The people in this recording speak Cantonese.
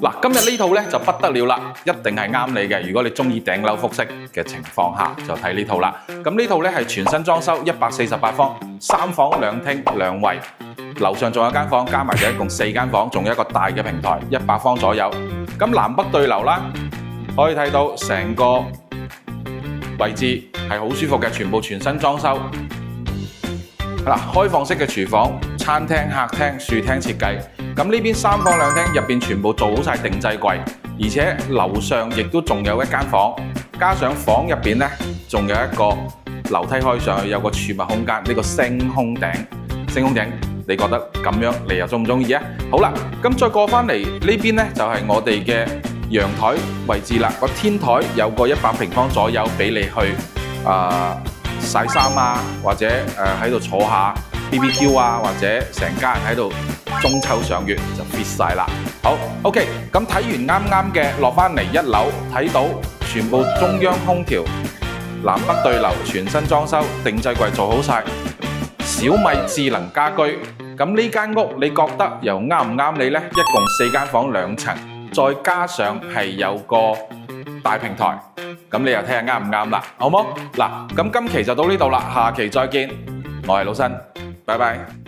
嗱，今日呢套咧就不得了啦，一定係啱你嘅。如果你中意頂樓複式嘅情況下，就睇呢套啦。咁呢套咧係全新裝修，148方，3房2廳2衛，樓上仲有間房，加埋就一共4間房，仲有一個大嘅平台，100方左右。咁南北對流啦，可以睇到成個位置係好舒服嘅，全部全新裝修。嗱，開放式嘅廚房、餐廳、客廳、樹廳設計。咁呢邊3房2廳入邊全部做好晒定製櫃，而且樓上亦都仲有一間房，加上房入邊呢，仲有一個樓梯開上去，有個儲物空間。呢個星空頂，你覺得咁樣你又中唔中意啊？好啦，咁再過返嚟呢邊呢，就係我哋嘅陽台位置啦。個天台有個100平方左右俾你去曬衫啊，或者喺度坐下 BBQ 啊，或者成家人喺度中秋賞月就 fit 晒啦。好 OK， 咁睇完啱啱嘅，落返嚟1樓睇到全部中央空調，南北對流，全新裝修，定製櫃做好晒，小米智能家居。咁呢間屋你覺得又啱唔啱你呢？一共4間房2層，再加上係有個大平台，咁你又睇下啱唔啱啦，好冇？嗱，咁今期就到呢度啦，下期再見，我係老新，拜拜。